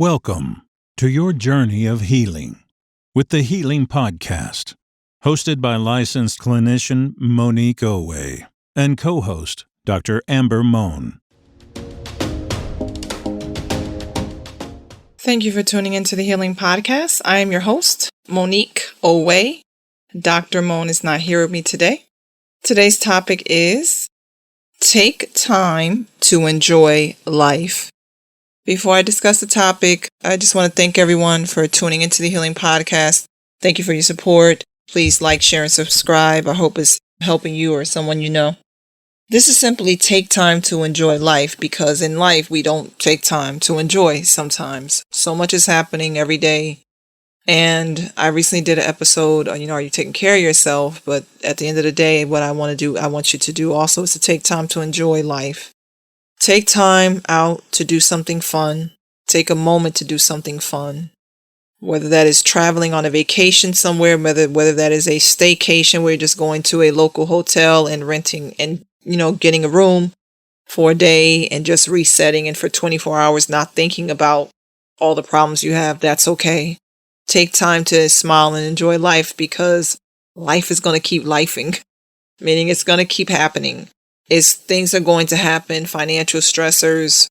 Welcome to your journey of healing with the Healing Podcast, hosted by licensed clinician Monique Owe and co-host Dr. Amber Moan. Thank you for tuning into the Healing Podcast. I am your host, Monique Owe. Dr. Moan is not here with me today. Today's topic is take time to enjoy life. Before I discuss the topic, I just want to thank everyone for tuning into the Healing Podcast. Thank you for your support. Please like, share, and subscribe. I hope it's helping you or someone you know. This is simply take time to enjoy life, because in life we don't take time to enjoy sometimes. So much is happening every day. And I recently did an episode on, are you taking care of yourself? But at the end of the day, what I want you to do also is to take time to enjoy life. Take time out to do something fun. Take a moment to do something fun. Whether that is traveling on a vacation somewhere, whether that is a staycation where you're just going to a local hotel and renting and, getting a room for a day and just resetting and for 24 hours not thinking about all the problems you have, that's okay. Take time to smile and enjoy life, because life is going to keep lifing, meaning it's going to keep happening. Things are going to happen, financial stressors,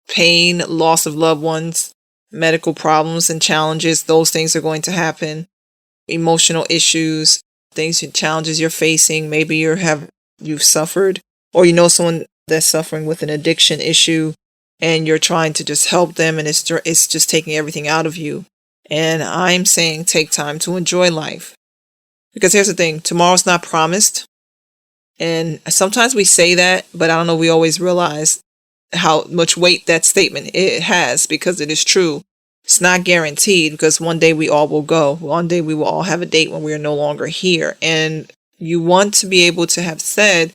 pain, loss of loved ones, medical problems and challenges, those things are going to happen. Emotional issues, challenges you're facing, maybe you've suffered, or someone that's suffering with an addiction issue and you're trying to just help them, and it's just taking everything out of you. And I'm saying take time to enjoy life. Because here's the thing, tomorrow's not promised. And sometimes we say that, but I don't know, we always realize how much weight that statement it has, because it is true. It's not guaranteed, because one day we all will go. One day we will all have a date when we are no longer here. And you want to be able to have said,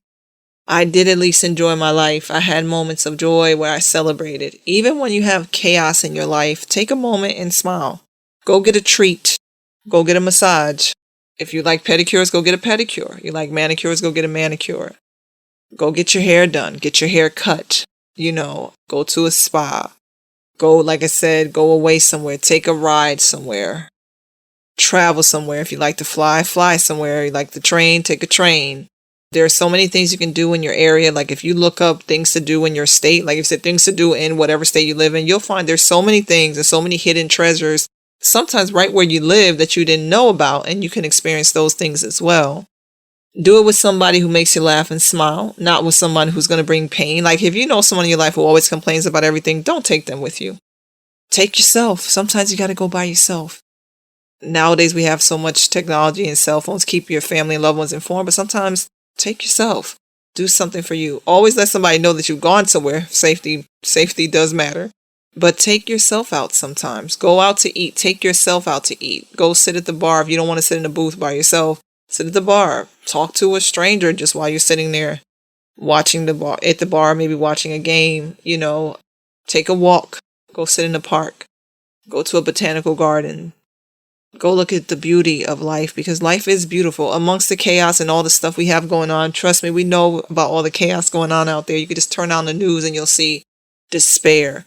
I did at least enjoy my life. I had moments of joy where I celebrated. Even when you have chaos in your life, take a moment and smile. Go get a treat. Go get a massage. If you like pedicures, go get a pedicure. You like manicures, go get a manicure. Go get your hair done. Get your hair cut. Go to a spa. Go, like I said, go away somewhere. Take a ride somewhere. Travel somewhere. If you like to fly somewhere. You like the train, take a train. There are so many things you can do in your area. Like if you look up things to do in your state, like if you said things to do in whatever state you live in, you'll find there's so many things and so many hidden treasures, sometimes right where you live, that you didn't know about, and you can experience those things as well. Do it with somebody who makes you laugh and smile, not with someone who's going to bring pain. Like if you know someone in your life who always complains about everything, don't take them with you. Take yourself. Sometimes you got to go by yourself. Nowadays we have so much technology and cell phones, keep your family and loved ones informed, but sometimes take yourself. Do something for you. Always let somebody know that you've gone somewhere. Safety does matter. But take yourself out sometimes. Go out to eat. Take yourself out to eat. Go sit at the bar. If you don't want to sit in a booth by yourself, sit at the bar. Talk to a stranger just while you're sitting there watching at the bar, maybe watching a game. Take a walk. Go sit in the park. Go to a botanical garden. Go look at the beauty of life, because life is beautiful. Amongst the chaos and all the stuff we have going on, trust me, we know about all the chaos going on out there. You could just turn on the news and you'll see despair.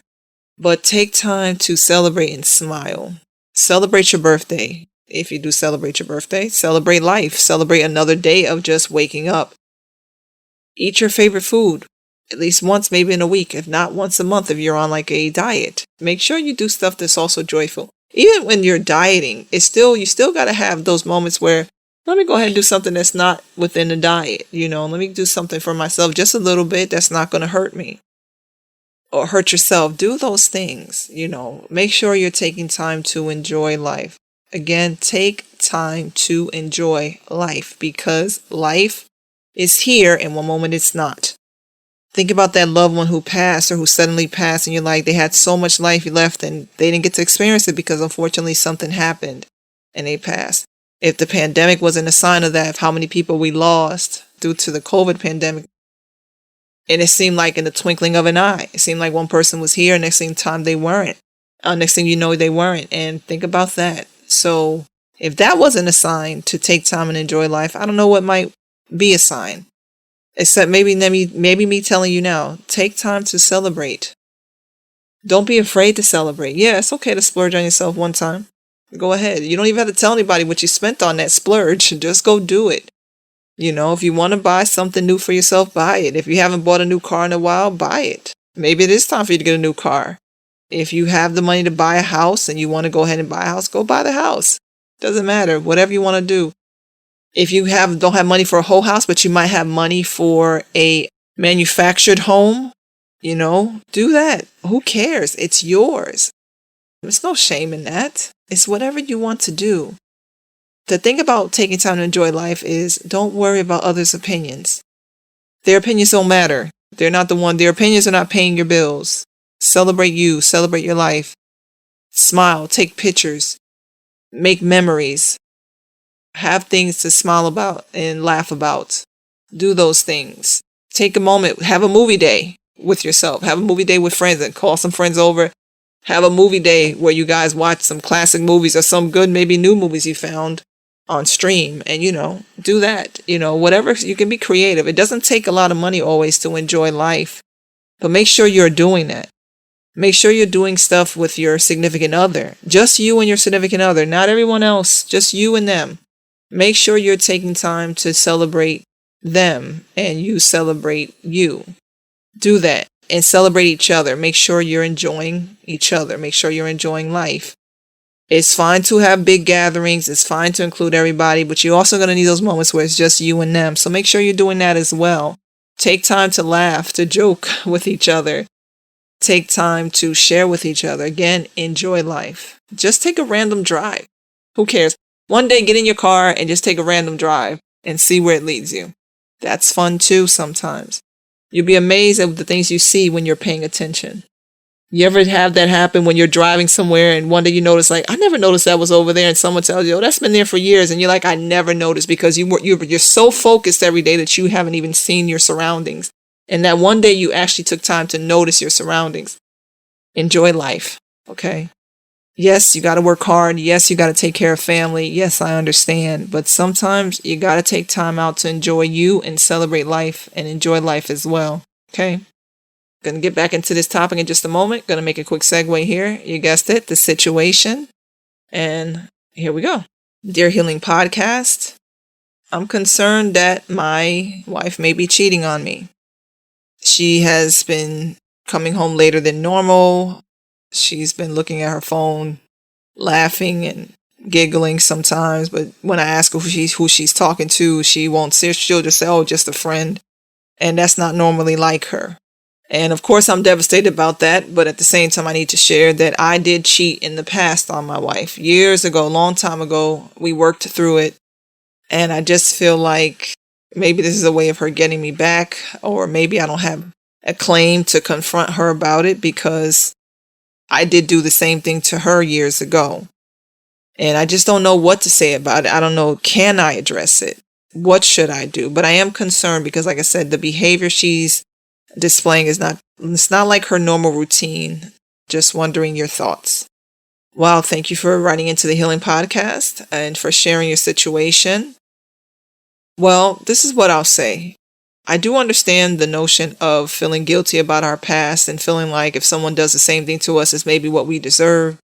But take time to celebrate and smile. Celebrate your birthday. If you do celebrate your birthday, celebrate life. Celebrate another day of just waking up. Eat your favorite food at least once, maybe in a week, if not once a month if you're on like a diet. Make sure you do stuff that's also joyful. Even when you're dieting, you still got to have those moments where, let me go ahead and do something that's not within the diet. Let me do something for myself just a little bit that's not going to hurt me or hurt yourself. Do those things. Make sure you're taking time to enjoy life. Again, take time to enjoy life, because life is here and one moment it's not. Think about that loved one who passed or who suddenly passed, and you're like, they had so much life left and they didn't get to experience it because unfortunately something happened and they passed. If the pandemic wasn't a sign of that, of how many people we lost due to the COVID pandemic, and it seemed like in the twinkling of an eye, it seemed like one person was here, next thing they weren't. Next thing you know, they weren't. And think about that. So if that wasn't a sign to take time and enjoy life, I don't know what might be a sign. Except maybe me telling you now, take time to celebrate. Don't be afraid to celebrate. Yeah, it's okay to splurge on yourself one time. Go ahead. You don't even have to tell anybody what you spent on that splurge. Just go do it. If you want to buy something new for yourself, buy it. If you haven't bought a new car in a while, buy it. Maybe it is time for you to get a new car. If you have the money to buy a house and you want to go ahead and buy a house, go buy the house. Doesn't matter. Whatever you want to do. If you don't have money for a whole house, but you might have money for a manufactured home, do that. Who cares? It's yours. There's no shame in that. It's whatever you want to do. The thing about taking time to enjoy life is don't worry about others' opinions. Their opinions don't matter. They're not the one. Their opinions are not paying your bills. Celebrate you. Celebrate your life. Smile. Take pictures. Make memories. Have things to smile about and laugh about. Do those things. Take a moment. Have a movie day with yourself. Have a movie day with friends and call some friends over. Have a movie day where you guys watch some classic movies or some good, maybe new movies you found on stream, and do that. Whatever. You can be creative. It doesn't take a lot of money always to enjoy life, but make sure you're doing that. Make sure you're doing stuff with your significant other. Just you and your significant other, not everyone else, just you and them. Make sure you're taking time to celebrate them and you celebrate you. Do that and celebrate each other. Make sure you're enjoying each other. Make sure you're enjoying life. It's fine to have big gatherings. It's fine to include everybody, but you're also going to need those moments where it's just you and them. So make sure you're doing that as well. Take time to laugh, to joke with each other. Take time to share with each other. Again, enjoy life. Just take a random drive. Who cares? One day, get in your car and just take a random drive and see where it leads you. That's fun too sometimes. You'll be amazed at the things you see when you're paying attention. You ever have that happen when you're driving somewhere and one day you notice, like, I never noticed that was over there, and someone tells you, oh, that's been there for years, and you're like, I never noticed, because you're so focused every day that you haven't even seen your surroundings. And that one day you actually took time to notice your surroundings. Enjoy life, okay? Yes, you got to work hard. Yes, you got to take care of family. Yes, I understand. But sometimes you got to take time out to enjoy you and celebrate life and enjoy life as well, okay? Going to get back into this topic in just a moment. Going to make a quick segue here. You guessed it, the situation. And here we go. Dear Healing Podcast, I'm concerned that my wife may be cheating on me. She has been coming home later than normal. She's been looking at her phone, laughing and giggling sometimes. But when I ask her who she's talking to, she won't say. She'll just say, oh, just a friend. And that's not normally like her. And of course, I'm devastated about that. But at the same time, I need to share that I did cheat in the past on my wife. Years ago, a long time ago, we worked through it. And I just feel like maybe this is a way of her getting me back. Or maybe I don't have a claim to confront her about it, because I did do the same thing to her years ago. And I just don't know what to say about it. I don't know, can I address it? What should I do? But I am concerned because, like I said, the behavior she's displaying it's not like her normal routine. Just wondering your thoughts. Well, thank you for writing into the Healing Podcast and for sharing your situation. Well, this is what I'll say. I do understand the notion of feeling guilty about our past and feeling like if someone does the same thing to us, it's maybe what we deserve.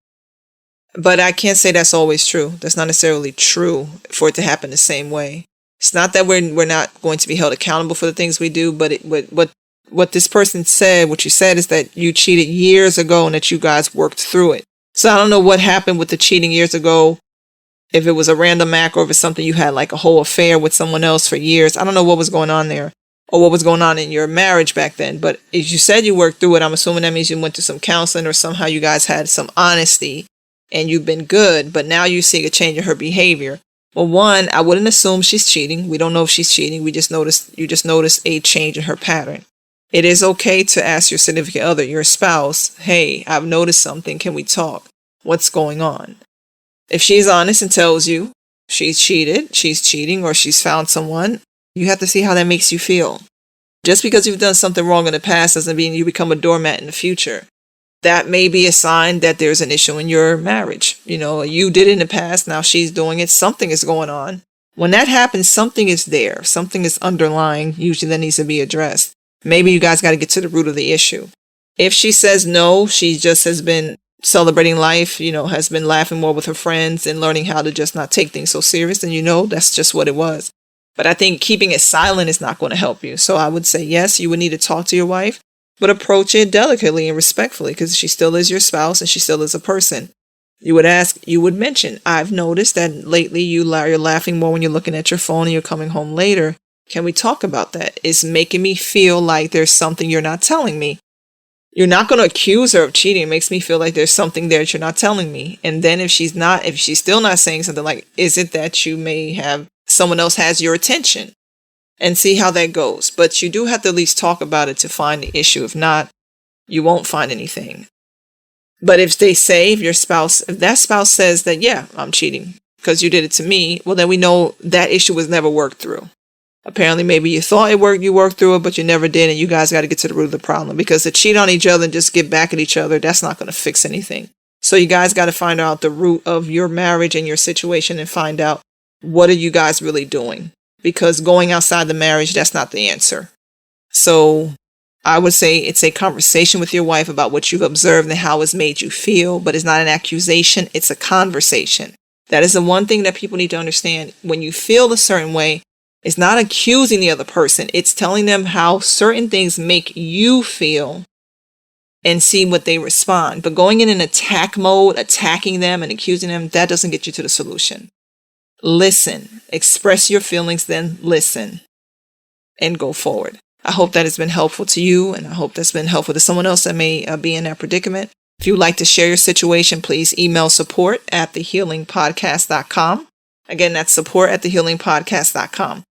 But I can't say that's always true. That's not necessarily true for it to happen the same way. It's not that we're not going to be held accountable for the things we do, but what this person said, what you said, is that you cheated years ago and that you guys worked through it. So I don't know what happened with the cheating years ago, if it was a random act or if it's something you had like a whole affair with someone else for years. I don't know what was going on there or what was going on in your marriage back then. But as you said you worked through it, I'm assuming that means you went to some counseling or somehow you guys had some honesty and you've been good. But now you're seeing a change in her behavior. Well, one, I wouldn't assume she's cheating. We don't know if she's cheating. You just noticed a change in her pattern. It is okay to ask your significant other, your spouse, hey, I've noticed something. Can we talk? What's going on? If she's honest and tells you she's cheating, or she's found someone, you have to see how that makes you feel. Just because you've done something wrong in the past doesn't mean you become a doormat in the future. That may be a sign that there's an issue in your marriage. You did it in the past, now she's doing it. Something is going on. When that happens, something is there. Something is underlying, usually that needs to be addressed. Maybe you guys got to get to the root of the issue. If she says no, she just has been celebrating life, has been laughing more with her friends and learning how to just not take things so serious, then that's just what it was. But I think keeping it silent is not going to help you. So I would say, yes, you would need to talk to your wife, but approach it delicately and respectfully because she still is your spouse and she still is a person. You would mention, I've noticed that lately you're laughing more when you're looking at your phone and you're coming home later. Can we talk about that? It's making me feel like there's something you're not telling me. You're not going to accuse her of cheating. It makes me feel like there's something there that you're not telling me. And then if she's still not saying something like, is it that you may have someone else has your attention? And see how that goes. But you do have to at least talk about it to find the issue. If not, you won't find anything. But if that spouse says that, yeah, I'm cheating because you did it to me, well, then we know that issue was never worked through. Apparently, maybe you thought you worked through it, but you never did, and you guys got to get to the root of the problem. Because to cheat on each other and just get back at each other, that's not going to fix anything. So you guys got to find out the root of your marriage and your situation and find out what are you guys really doing. Because going outside the marriage, that's not the answer. So I would say it's a conversation with your wife about what you've observed and how it's made you feel, but it's not an accusation. It's a conversation. That is the one thing that people need to understand. When you feel a certain way, it's not accusing the other person. It's telling them how certain things make you feel and see what they respond. But going in an attack mode, attacking them and accusing them, that doesn't get you to the solution. Listen, express your feelings, then listen and go forward. I hope that has been helpful to you, and I hope that's been helpful to someone else that may be in that predicament. If you'd like to share your situation, please email support@thehealingpodcast.com. Again, that's support@thehealingpodcast.com.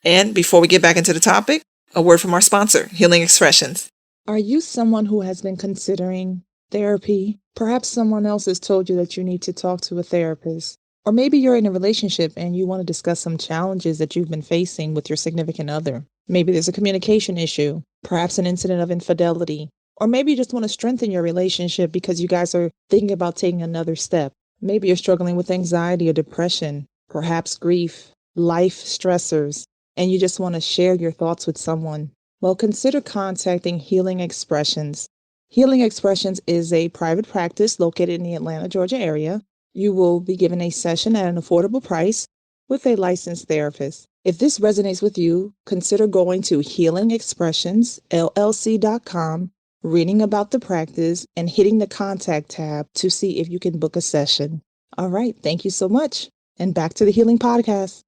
And before we get back into the topic, a word from our sponsor, Healing Expressions. Are you someone who has been considering therapy? Perhaps someone else has told you that you need to talk to a therapist. Or maybe you're in a relationship and you want to discuss some challenges that you've been facing with your significant other. Maybe there's a communication issue, perhaps an incident of infidelity. Or maybe you just want to strengthen your relationship because you guys are thinking about taking another step. Maybe you're struggling with anxiety or depression, perhaps grief, life stressors, and you just want to share your thoughts with someone. Well, consider contacting Healing Expressions. Healing Expressions is a private practice located in the Atlanta, Georgia area. You will be given a session at an affordable price with a licensed therapist. If this resonates with you, consider going to healingexpressionsllc.com, reading about the practice, and hitting the contact tab to see if you can book a session. All right, thank you so much. And back to the Healing Podcast.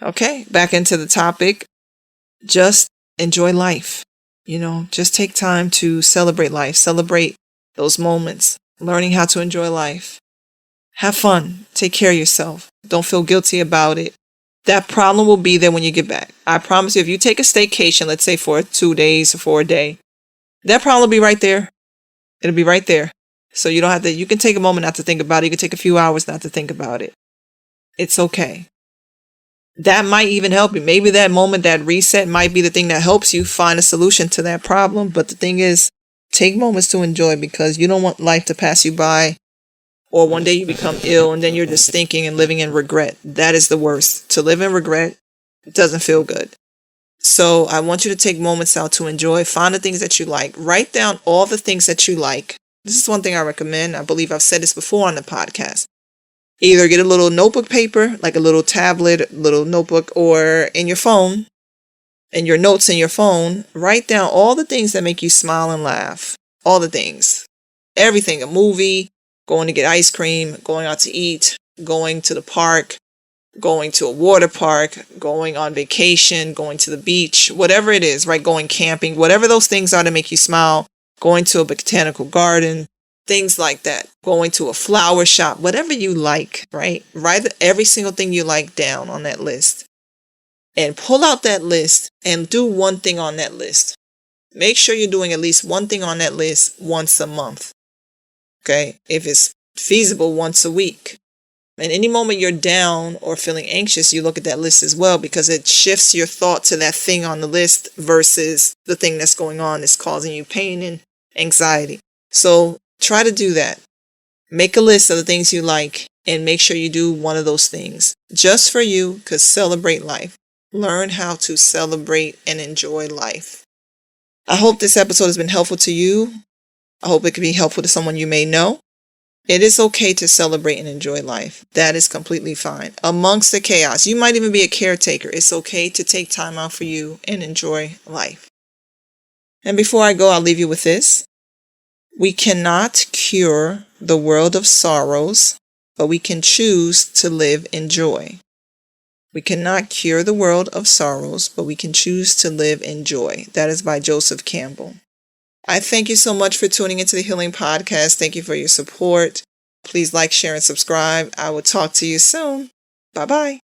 Okay, back into the topic. Just enjoy life. Just take time to celebrate life. Celebrate those moments. Learning how to enjoy life. Have fun. Take care of yourself. Don't feel guilty about it. That problem will be there when you get back. I promise you, if you take a staycation, let's say for 2 days or for a day, that problem will be right there. It'll be right there. So you can take a moment not to think about it. You can take a few hours not to think about it. It's okay. That might even help you. Maybe that moment, that reset might be the thing that helps you find a solution to that problem. But the thing is, take moments to enjoy because you don't want life to pass you by. Or one day you become ill and then you're just thinking and living in regret. That is the worst. To live in regret doesn't feel good. So I want you to take moments out to enjoy. Find the things that you like. Write down all the things that you like. This is one thing I recommend. I believe I've said this before on the podcast. Either get a little notebook paper, like a little tablet, little notebook, or in your phone, in your notes in your phone, write down all the things that make you smile and laugh. All the things. Everything. A movie, going to get ice cream, going out to eat, going to the park, going to a water park, going on vacation, going to the beach, whatever it is, right? Going camping, whatever those things are to make you smile, going to a botanical garden, things like that, going to a flower shop, whatever you like, right? Write every single thing you like down on that list and pull out that list and do one thing on that list. Make sure you're doing at least one thing on that list once a month. Okay, if it's feasible, once a week. And any moment you're down or feeling anxious, you look at that list as well because it shifts your thought to that thing on the list versus the thing that's going on that's causing you pain and anxiety. So try to do that. Make a list of the things you like and make sure you do one of those things just for you because celebrate life. Learn how to celebrate and enjoy life. I hope this episode has been helpful to you. I hope it can be helpful to someone you may know. It is okay to celebrate and enjoy life. That is completely fine. Amongst the chaos, you might even be a caretaker. It's okay to take time out for you and enjoy life. And before I go, I'll leave you with this. We cannot cure the world of sorrows, but we can choose to live in joy. We cannot cure the world of sorrows, but we can choose to live in joy. That is by Joseph Campbell. I thank you so much for tuning into the Healing Podcast. Thank you for your support. Please like, share, and subscribe. I will talk to you soon. Bye-bye.